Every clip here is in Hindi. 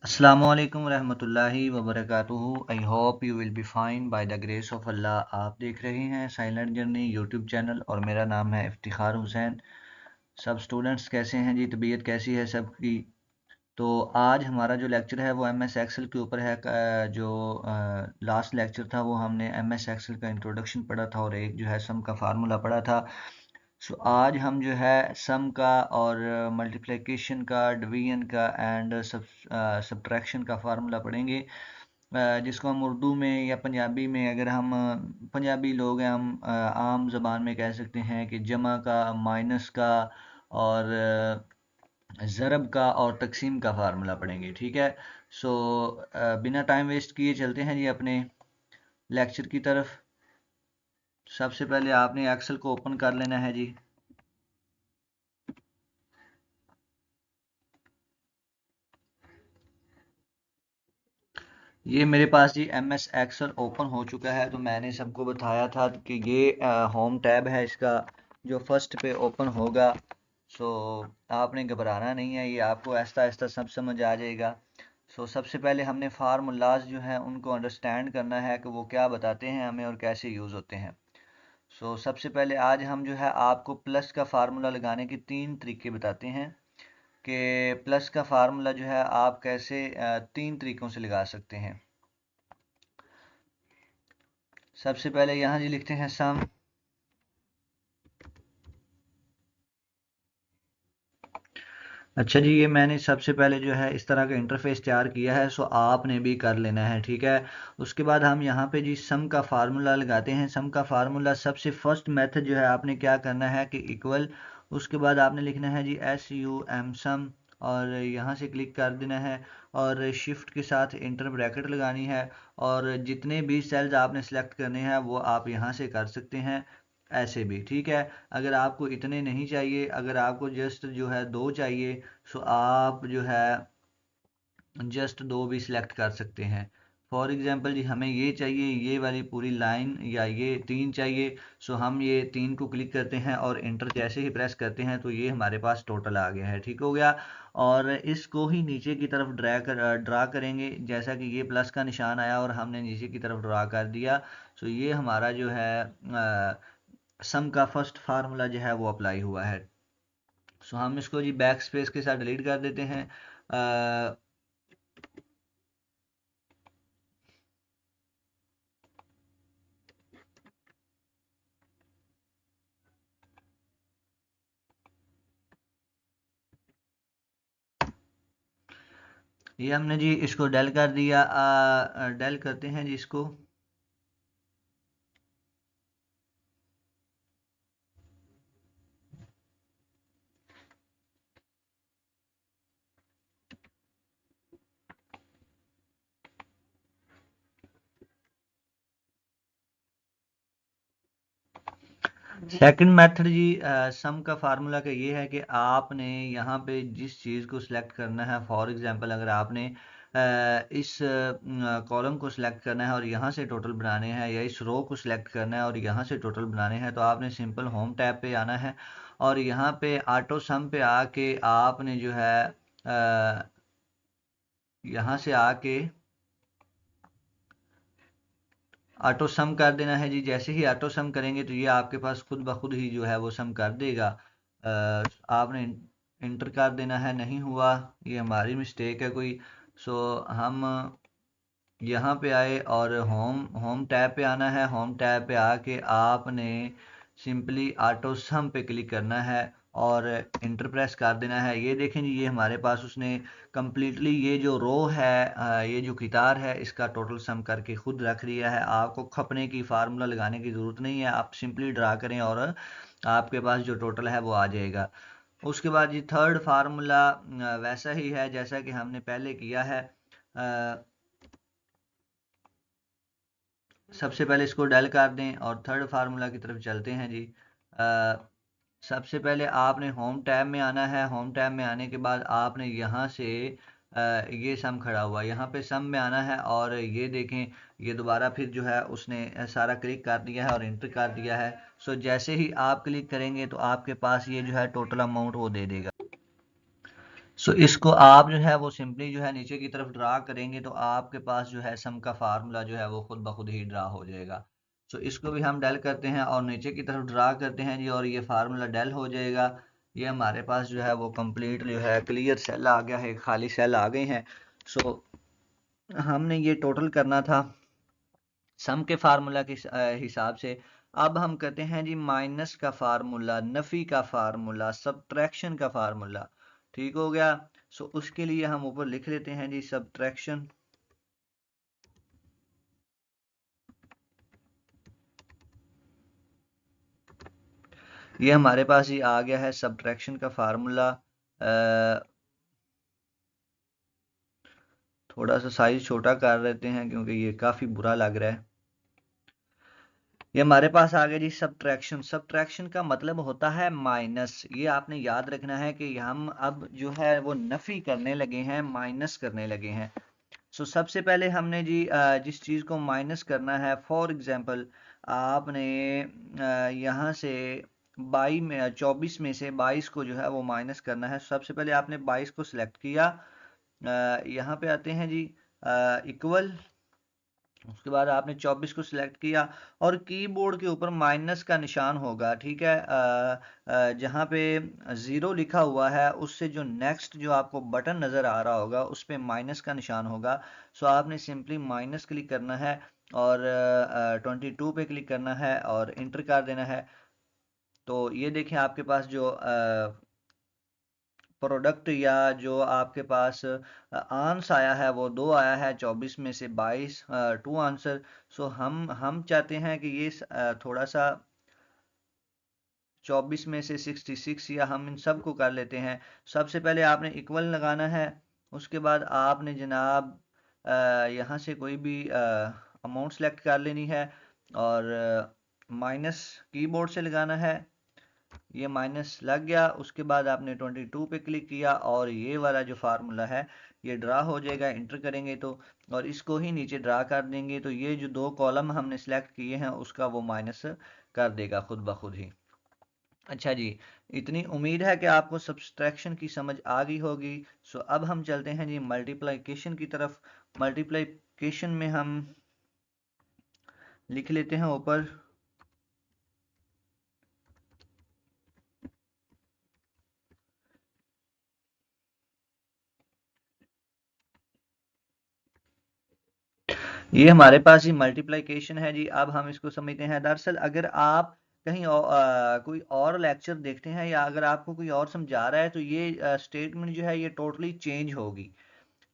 अस्सलामुअलैकुम रहमतुल्लाहि व बरकातुहू। I hope you will be fine by the grace of Allah. आप देख रहे हैं साइलेंट जर्नी यूट्यूब चैनल और मेरा नाम है इफ्तिखार हुसैन। सब स्टूडेंट्स कैसे हैं जी? तबीयत कैसी है सबकी? तो आज हमारा जो लेक्चर है वो एम एस एक्सेल के ऊपर है। जो लास्ट लेक्चर था वो हमने एम एस एक्सेल का इंट्रोडक्शन पढ़ा था और एक जो है सम का फार्मूला पढ़ा था। सो आज हम जो है सम का और मल्टीप्लिकेशन का, डिवीजन का एंड सब्ट्रैक्शन का फार्मूला पढ़ेंगे, जिसको हम उर्दू में या पंजाबी में, अगर हम पंजाबी लोग हैं, हम आम ज़बान में कह सकते हैं कि जमा का, माइनस का और ज़रब का और तकसीम का फार्मूला पढ़ेंगे। ठीक है। सो बिना टाइम वेस्ट किए चलते हैं जी अपने लेक्चर की तरफ। सबसे पहले आपने एक्सेल को ओपन कर लेना है जी। ये मेरे पास G M S Excel open हो चुका है। तो मैंने सबको बताया था कि ये होम टैब है इसका जो फर्स्ट पे ओपन होगा। सो आपने घबराना नहीं है, ये आपको आहिस्ता आहिस्ता सब समझ आ जाएगा। सो सबसे पहले हमने फार्मूलाज जो हैं उनको अंडरस्टैंड करना है कि वो क्या बताते हैं हमें और कैसे यूज़ होते हैं। सो सबसे पहले आज हम जो है आपको प्लस का फार्मूला लगाने के 3 तरीके बताते हैं कि प्लस का फार्मूला जो है आप कैसे 3 तरीकों से लगा सकते हैं। सबसे पहले यहाँ जी लिखते हैं सम। अच्छा जी, ये मैंने सबसे पहले जो है इस तरह का इंटरफेस तैयार किया है। सो आपने भी कर लेना है, ठीक है। उसके बाद हम यहाँ पे जी सम का फार्मूला लगाते हैं। सम का फार्मूला सबसे फर्स्ट मेथड जो है आपने क्या करना है कि इक्वल, उसके बाद आपने लिखना है जी एस यू एम सम और यहाँ से क्लिक कर देना है और शिफ्ट के साथ इंटर ब्रैकेट लगानी है और जितने भी सेल्स आपने सेलेक्ट करने हैं वो आप यहाँ से कर सकते हैं, ऐसे भी ठीक है। अगर आपको इतने नहीं चाहिए, अगर आपको जस्ट जो है 2 चाहिए, सो आप जो है जस्ट 2 भी सिलेक्ट कर सकते हैं। फॉर एग्जांपल जी हमें ये चाहिए, ये वाली पूरी लाइन, या ये 3 चाहिए। सो हम ये 3 को क्लिक करते हैं और इंटर जैसे ही प्रेस करते हैं तो ये हमारे पास टोटल आ गया है, ठीक हो गया। और इसको ही नीचे की तरफ ड्रा करेंगे, जैसा कि ये प्लस का निशान आया और हमने नीचे की तरफ ड्रा कर दिया। सो ये हमारा जो है सम का फर्स्ट फार्मूला जो है वो अप्लाई हुआ है। सो हम इसको जी बैक स्पेस के साथ डिलीट कर देते हैं। ये हमने जी इसको डेल कर दिया। डेल करते हैं जी इसको। सेकंड मेथड जी सम का फार्मूला का ये है कि आपने यहाँ पे जिस चीज़ को सिलेक्ट करना है, फॉर एग्जांपल अगर आपने इस कॉलम को सिलेक्ट करना है और यहाँ से टोटल बनाने हैं, या इस रो को सिलेक्ट करना है और यहाँ से टोटल बनाने हैं, तो आपने सिंपल होम टैब पे आना है और यहाँ पे ऑटो सम पे आके आपने जो है यहाँ से आके ऑटो सम कर देना है जी। जैसे ही ऑटो सम करेंगे तो ये आपके पास खुद ब खुद ही जो है वो सम कर देगा। आपने इंटर कर देना है, नहीं हुआ, ये हमारी मिस्टेक है कोई। सो हम यहाँ पे आए और होम होम टैब पे आना है। होम टैब पे आके आपने सिंपली ऑटो सम पे क्लिक करना है और इंटर प्रेस कर देना है। ये देखें जी, ये हमारे पास उसने कम्प्लीटली ये जो रो है, ये जो कितार है, इसका टोटल सम करके खुद रख दिया है। आपको खपने की, फार्मूला लगाने की ज़रूरत नहीं है, आप सिंपली ड्रा करें और आपके पास जो टोटल है वो आ जाएगा। उसके बाद जी थर्ड फार्मूला वैसा ही है जैसा कि हमने पहले किया है। सबसे पहले इसको डेल कर दें और थर्ड फार्मूला की तरफ चलते हैं जी। सबसे पहले आपने होम टैब में आना है। होम टैब में आने के बाद आपने यहाँ से ये सम खड़ा हुआ, यहाँ पे सम में आना है और ये देखें, ये दोबारा फिर जो है उसने सारा क्लिक कर दिया है और एंटर कर दिया है। सो जैसे ही आप क्लिक करेंगे तो आपके पास ये जो है टोटल अमाउंट वो दे देगा। सो इसको आप जो है वो सिंपली जो है नीचे की तरफ ड्रा करेंगे तो आपके पास जो है सम का फार्मूला जो है वो खुद ब खुद ही ड्रा हो जाएगा। सो इसको भी हम डेल करते हैं और नीचे की तरफ ड्रा करते हैं जी, और ये फार्मूला डेल हो जाएगा। ये हमारे पास जो है वो कंप्लीट जो है क्लियर सेल आ गया है, खाली सेल आ गए हैं। सो हमने ये टोटल करना था सम के फार्मूला के हिसाब से। अब हम करते हैं जी माइनस का फार्मूला, नफी का फार्मूला, सब्ट्रैक्शन का फार्मूला। ठीक हो गया। सो उसके लिए हम ऊपर लिख लेते हैं जी सब्ट्रैक्शन। ये हमारे पास ही आ गया है सब्ट्रैक्शन का फार्मूला। थोड़ा सा साइज छोटा कर लेते हैं क्योंकि ये काफी बुरा लग रहा है। ये हमारे पास आ गया जी सब्ट्रैक्शन। सब्ट्रैक्शन का मतलब होता है माइनस। ये आपने याद रखना है कि हम अब जो है वो नफी करने लगे हैं, माइनस करने लगे हैं। सो सबसे पहले हमने जी जिस चीज़ को माइनस करना है, फॉर एग्जांपल आपने यहाँ से 24 में से 22 को जो है वो माइनस करना है। सबसे पहले आपने 22 को सिलेक्ट किया। यहाँ पे आते हैं जी इक्वल। उसके बाद आपने 24 को सिलेक्ट किया और कीबोर्ड के ऊपर माइनस का निशान होगा, ठीक है। जहाँ पे ज़ीरो लिखा हुआ है उससे जो नेक्स्ट जो आपको बटन नज़र आ रहा होगा उस पे माइनस का निशान होगा। सो आपने सिंपली माइनस क्लिक करना है और 22 पे क्लिक करना है और इंटर कर देना है। तो ये देखें आपके पास जो प्रोडक्ट या जो आपके पास आंस आया है वो दो आया है, 24 में से 22 टू आंसर। सो हम चाहते हैं कि ये थोड़ा सा 24 में से 66 या हम इन सब को कर लेते हैं। सबसे पहले आपने इक्वल लगाना है। उसके बाद आपने जनाब यहाँ से कोई भी अमाउंट सेलेक्ट कर लेनी है और माइनस कीबोर्ड से लगाना है। ये माइनस लग गया। उसके बाद आपने 22 पे क्लिक किया और ये वाला जो फार्मूला है ये ड्रा हो जाएगा इंटर करेंगे तो। और इसको ही नीचे ड्रा कर देंगे तो ये जो दो कॉलम हमने सेलेक्ट किए हैं उसका वो माइनस कर देगा खुद ब खुद ही। अच्छा जी, इतनी उम्मीद है कि आपको सब्सट्रैक्शन की समझ आ गई होगी। सो अब हम चलते हैं जी मल्टीप्लिकेशन की तरफ। मल्टीप्लिकेशन में हम लिख लेते हैं ऊपर। ये हमारे पास ही मल्टीप्लिकेशन है जी। अब हम इसको समझते हैं। दरअसल अगर आप कहीं कोई और लेक्चर देखते हैं या अगर आपको कोई और समझा रहा है तो ये स्टेटमेंट जो है ये टोटली चेंज होगी,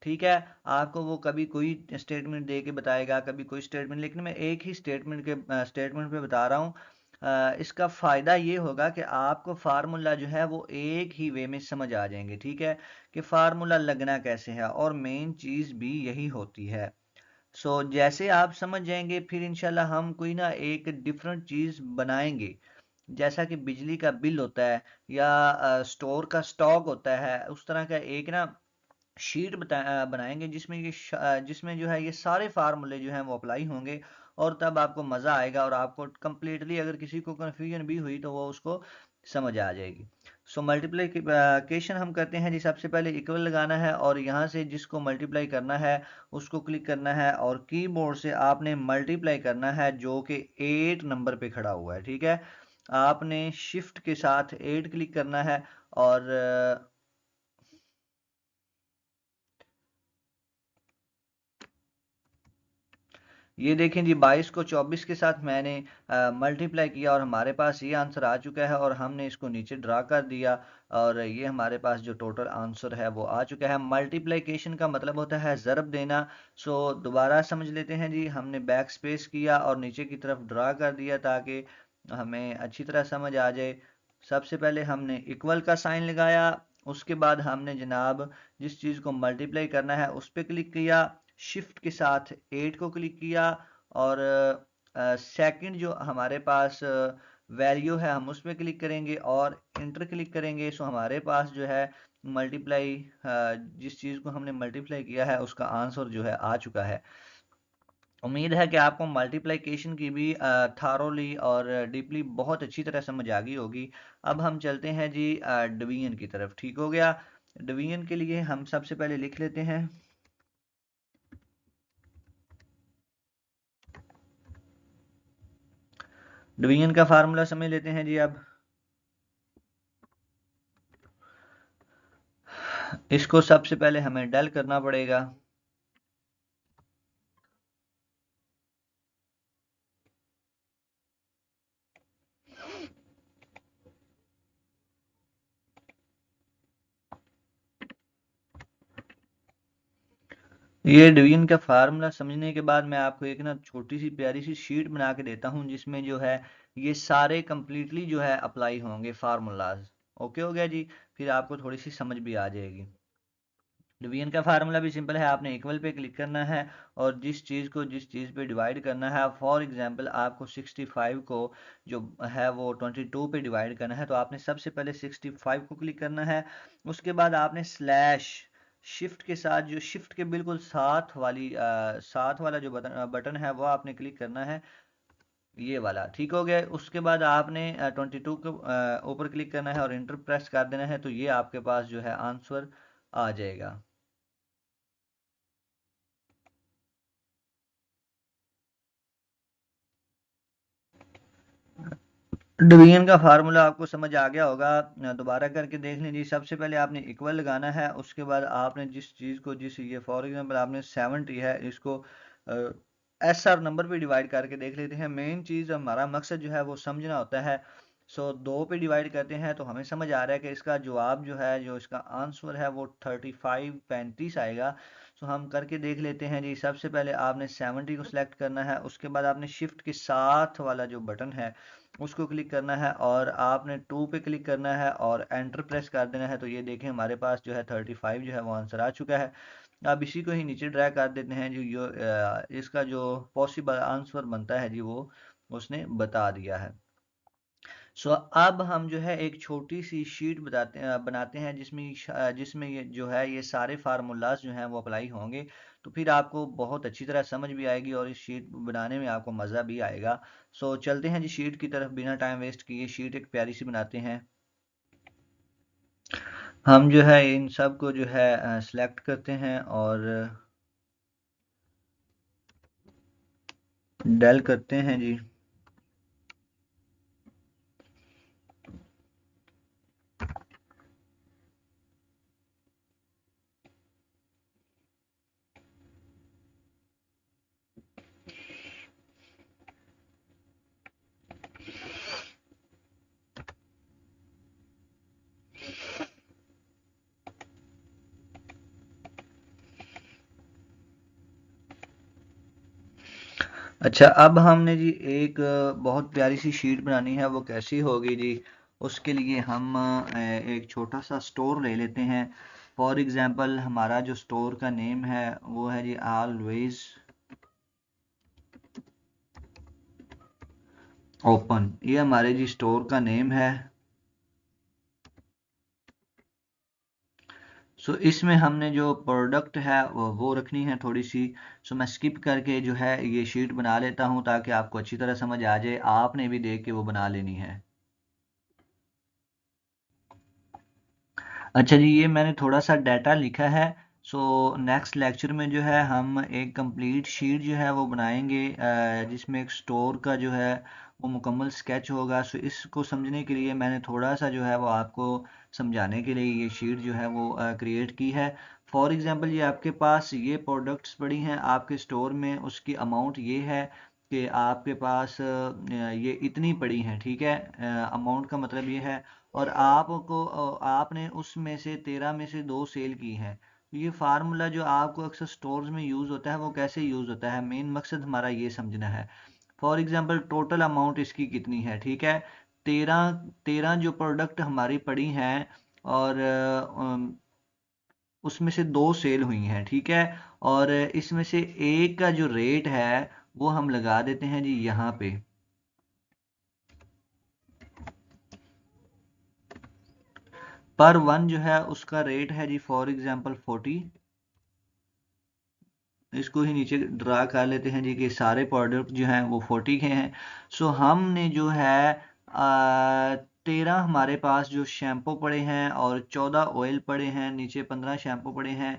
ठीक है। आपको वो कभी कोई स्टेटमेंट दे के बताएगा, कभी कोई स्टेटमेंट, लेकिन मैं एक ही स्टेटमेंट पे बता रहा हूँ। इसका फ़ायदा ये होगा कि आपको फार्मूला जो है वो एक ही वे में समझ आ जाएंगे, ठीक है, कि फार्मूला लगना कैसे है। और मेन चीज़ भी यही होती है। जैसे आप समझ जाएंगे फिर इंशाल्लाह हम कोई ना एक डिफरेंट चीज़ बनाएंगे। जैसा कि बिजली का बिल होता है या स्टोर का स्टॉक होता है, उस तरह का एक ना शीट बनाएंगे जिसमें जिसमें जो है ये सारे फार्मूले जो हैं वो अप्लाई होंगे। और तब आपको मज़ा आएगा और आपको कंप्लीटली अगर किसी को कन्फ्यूजन भी हुई तो वो उसको समझ आ जाएगी। सो मल्टीप्लिकेशन हम करते हैं जी। सबसे पहले इक्वल लगाना है और यहाँ से जिसको मल्टीप्लाई करना है उसको क्लिक करना है और कीबोर्ड से आपने मल्टीप्लाई करना है जो कि 8 नंबर पे खड़ा हुआ है, ठीक है। आपने शिफ्ट के साथ 8 क्लिक करना है और ये देखें जी 22 को 24 के साथ मैंने मल्टीप्लाई किया और हमारे पास ये आंसर आ चुका है और हमने इसको नीचे ड्रा कर दिया और ये हमारे पास जो टोटल आंसर है वो आ चुका है। मल्टीप्लिकेशन का मतलब होता है ज़रब देना। दोबारा समझ लेते हैं जी। हमने बैक स्पेस किया और नीचे की तरफ ड्रा कर दिया ताकि हमें अच्छी तरह समझ आ जाए। सबसे पहले हमने इक्वल का साइन लगाया। उसके बाद हमने जनाब जिस चीज़ को मल्टीप्लाई करना है उस पर क्लिक किया, शिफ्ट के साथ 8 को क्लिक किया और सेकंड जो हमारे पास वैल्यू है हम उस पर क्लिक करेंगे और इंटर क्लिक करेंगे। हमारे पास जो है मल्टीप्लाई जिस चीज़ को हमने मल्टीप्लाई किया है उसका आंसर जो है आ चुका है। उम्मीद है कि आपको मल्टीप्लिकेशन की भी थारोली और डीपली बहुत अच्छी तरह समझ आ गई होगी। अब हम चलते हैं जी डिवीजन की तरफ। ठीक हो गया। डिवीजन के लिए हम सबसे पहले लिख लेते हैं डिवीजन का फार्मूला समझ लेते हैं जी। अब इसको सबसे पहले हमें डेल करना पड़ेगा। ये डिवीजन का फार्मूला समझने के बाद मैं आपको एक ना छोटी सी प्यारी सी शीट बना के देता हूँ जिसमें जो है ये सारे कंप्लीटली जो है अप्लाई होंगे फार्मूलाज। ओके हो गया जी। फिर आपको थोड़ी सी समझ भी आ जाएगी। डिवीजन का फार्मूला भी सिंपल है, आपने इक्वल पे क्लिक करना है और जिस चीज़ को जिस चीज़ पे डिवाइड करना है, फॉर एग्जांपल आपको 65 को जो है वो 22 पे डिवाइड करना है, तो आपने सबसे पहले 65 को क्लिक करना है। उसके बाद आपने स्लैश शिफ्ट के साथ जो शिफ्ट के बिल्कुल साथ वाला जो बटन है वो आपने क्लिक करना है, ये वाला। ठीक हो गया। उसके बाद आपने 22 के ऊपर क्लिक करना है और इंटर प्रेस कर देना है, तो ये आपके पास जो है आंसर आ जाएगा। डिवीजन का फार्मूला आपको समझ आ गया होगा, दोबारा करके देख लीजिए। सबसे पहले आपने इक्वल लगाना है, उसके बाद आपने जिस चीज़ को जिस ये फॉर एग्जांपल आपने 70 है, इसको एस आर नंबर पे डिवाइड करके देख लेते हैं। मेन चीज़ हमारा मकसद जो है वो समझना होता है। सो 2 पे डिवाइड करते हैं तो हमें समझ आ रहा है कि इसका जवाब जो है, जो इसका आंसर है वो 35 आएगा। सो हम करके देख लेते हैं जी। सबसे पहले आपने 70 को सिलेक्ट करना है, उसके बाद आपने शिफ्ट के साथ वाला जो बटन है उसको क्लिक करना है और आपने 2 पे क्लिक करना है और एंटर प्रेस कर देना है। तो ये देखें हमारे पास जो है 35 जो है वो आंसर आ चुका है। अब इसी को ही नीचे ड्रैग कर देते हैं जो इसका जो पॉसिबल आंसर बनता है जी वो उसने बता दिया है। सो अब हम जो है एक छोटी सी शीट बनाते हैं जिसमें ये जो है ये सारे फार्मूलाज जो हैं वो अप्लाई होंगे। तो फिर आपको बहुत अच्छी तरह समझ भी आएगी और इस शीट बनाने में आपको मज़ा भी आएगा। सो चलते हैं जी शीट की तरफ, बिना टाइम वेस्ट किए शीट एक प्यारी सी बनाते हैं। हम जो है इन सब को जो है सिलेक्ट करते हैं और डेल करते हैं जी। अच्छा, अब हमने जी एक बहुत प्यारी सी शीट बनानी है। वो कैसी होगी जी? उसके लिए हम एक छोटा सा स्टोर ले लेते हैं। फॉर एग्जांपल हमारा जो स्टोर का नेम है वो है जी ऑलवेज ओपन। ये हमारे जी स्टोर का नेम है। सो इसमें हमने जो प्रोडक्ट है वो रखनी है थोड़ी सी। सो मैं स्किप करके जो है ये शीट बना लेता हूँ ताकि आपको अच्छी तरह समझ आ जाए, आपने भी देख के वो बना लेनी है। अच्छा जी, ये मैंने थोड़ा सा डाटा लिखा है। सो नेक्स्ट लेक्चर में जो है हम एक कंप्लीट शीट जो है वो बनाएंगे जिसमें एक स्टोर का जो है वो मुकम्मल स्केच होगा। सो इसको समझने के लिए मैंने थोड़ा सा जो है वो आपको समझाने के लिए ये शीट जो है वो क्रिएट की है। फॉर एग्जांपल ये आपके पास ये प्रोडक्ट्स पड़ी हैं आपके स्टोर में, उसकी अमाउंट ये है कि आपके पास ये इतनी पड़ी हैं। ठीक है, अमाउंट का मतलब ये है। और आपको आपने उसमें से 13 में से 2 सेल की हैं। तो ये फार्मूला जो आपको अक्सर स्टोर्स में यूज़ होता है वो कैसे यूज़ होता है, मेन मकसद हमारा ये समझना है। फॉर एग्जांपल टोटल अमाउंट इसकी कितनी है? ठीक है, 13 13 जो प्रोडक्ट हमारी पड़ी हैं और उसमें से 2 सेल हुई हैं। ठीक है, और इसमें से एक का जो रेट है वो हम लगा देते हैं जी यहाँ पे। पर वन जो है उसका रेट है जी फॉर एग्जांपल 40। इसको ही नीचे ड्रा कर लेते हैं जी कि सारे प्रोडक्ट जो हैं वो 40 के हैं। सो हमने जो है 13 हमारे पास जो शैम्पू पड़े हैं और 14 ऑयल पड़े हैं, नीचे 15 शैम्पू पड़े हैं,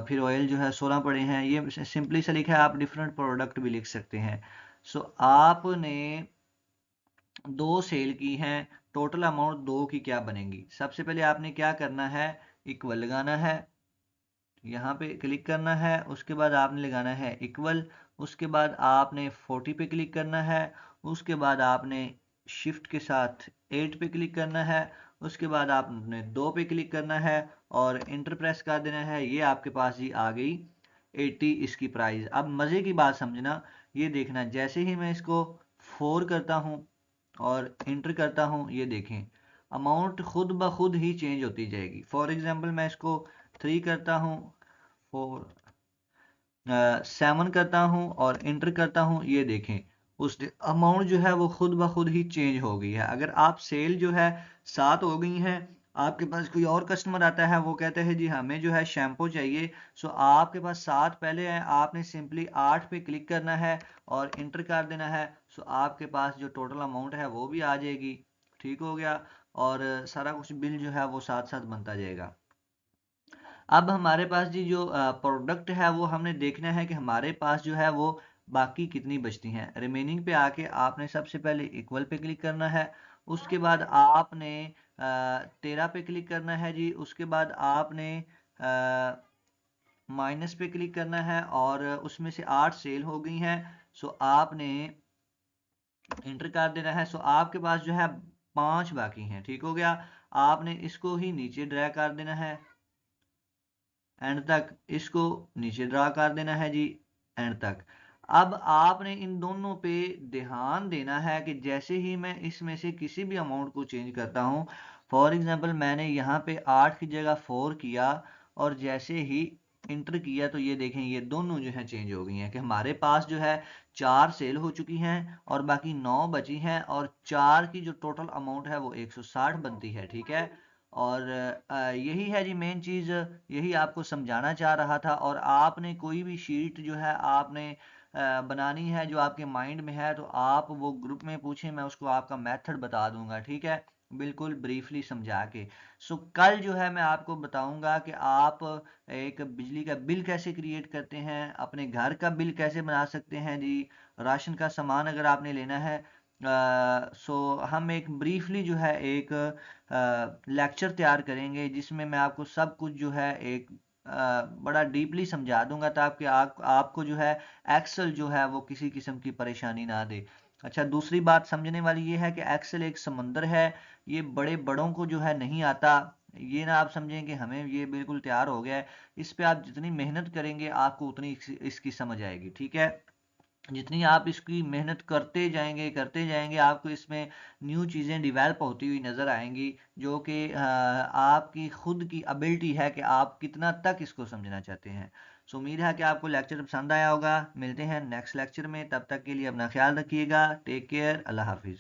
फिर ऑयल जो है 16 पड़े हैं। ये सिंपली से लिखा है, आप डिफरेंट प्रोडक्ट भी लिख सकते हैं। सो आपने दो सेल की हैं, टोटल अमाउंट दो की क्या बनेगी? सबसे पहले आपने क्या करना है, इक्वल लगाना है, यहाँ पे क्लिक करना है, उसके बाद आपने लगाना है इक्वल, उसके बाद आपने 40 पे क्लिक करना है, उसके बाद आपने शिफ्ट के साथ 8 पे क्लिक करना है, उसके बाद आपने 2 पे क्लिक करना है और इंटर प्रेस कर देना है। ये आपके पास जी आ गई 80 इसकी प्राइस। अब मज़े की बात समझना, ये देखना जैसे ही मैं इसको 4 करता हूँ और इंटर करता हूँ, ये देखें अमाउंट खुद ब खुद ही चेंज होती जाएगी। फॉर एग्जांपल मैं इसको 3 करता हूँ, 4 7 करता हूँ और इंटर करता हूँ, ये देखें उस अमाउंट जो है वो खुद ब खुद ही चेंज हो गई है। अगर आप सेल जो है 7 हो गई हैं, आपके पास कोई और कस्टमर आता है, वो कहता है जी हमें जो है शैम्पू चाहिए, सो आपके पास 7 पहले है, आपने सिंपली 8 पे क्लिक करना है और इंटर कर देना है। सो आपके पास जो टोटल अमाउंट है वो भी आ जाएगी। ठीक हो गया, और सारा कुछ बिल जो है वो साथ साथ बनता जाएगा। अब हमारे पास जी जो प्रोडक्ट है वो हमने देखना है कि हमारे पास जो है वो बाकी कितनी बचती हैं। रिमेनिंग पे आके आपने सबसे पहले इक्वल पे क्लिक करना है, उसके बाद आपने 13 पे क्लिक करना है जी, उसके बाद आपने माइनस पे क्लिक करना है और उसमें से 8 सेल हो गई हैं, सो आपने इंटर कर देना है। सो आपके पास जो है 5 बाकी हैं। ठीक हो गया, आपने इसको ही नीचे ड्रैग कर देना है एंड तक, इसको नीचे ड्रा कर देना है जी एंड तक। अब आपने इन दोनों पे ध्यान देना है कि जैसे ही मैं इसमें से किसी भी अमाउंट को चेंज करता हूँ, फॉर एग्जांपल मैंने यहाँ पे 8 की जगह 4 किया और जैसे ही इंटर किया, तो ये देखें ये दोनों जो है चेंज हो गई हैं कि हमारे पास जो है 4 सेल हो चुकी हैं और बाकी 9 बची हैं, और 4 की जो टोटल अमाउंट है वो 160 बनती है। ठीक है, और यही है जी मेन चीज़, यही आपको समझाना चाह रहा था। और आपने कोई भी शीट जो है आपने बनानी है जो आपके माइंड में है, तो आप वो ग्रुप में पूछें, मैं उसको आपका मेथड बता दूंगा। ठीक है, बिल्कुल ब्रीफली समझा के। सो कल जो है मैं आपको बताऊंगा कि आप एक बिजली का बिल कैसे क्रिएट करते हैं, अपने घर का बिल कैसे बना सकते हैं जी, राशन का सामान अगर आपने लेना है। सो हम एक ब्रीफली जो है एक लेक्चर तैयार करेंगे जिसमें मैं आपको सब कुछ जो है एक बड़ा डीपली समझा दूंगा, ताकि आपको जो है एक्सेल जो है वो किसी किस्म की परेशानी ना दे। अच्छा, दूसरी बात समझने वाली ये है कि एक्सेल एक समंदर है, ये बड़े बड़ों को जो है नहीं आता। ये ना आप समझें कि हमें ये बिल्कुल तैयार हो गया है। इस पे आप जितनी मेहनत करेंगे आपको उतनी इसकी समझ आएगी। ठीक है, जितनी आप इसकी मेहनत करते जाएंगे, आपको इसमें न्यू चीज़ें डिवेल्प होती हुई नज़र आएंगी, जो कि आपकी खुद की एबिलिटी है कि आप कितना तक इसको समझना चाहते हैं। सो उम्मीद है कि आपको लेक्चर पसंद आया होगा। मिलते हैं नेक्स्ट लेक्चर में, तब तक के लिए अपना ख्याल रखिएगा। टेक केयर, अल्लाह हाफिज़।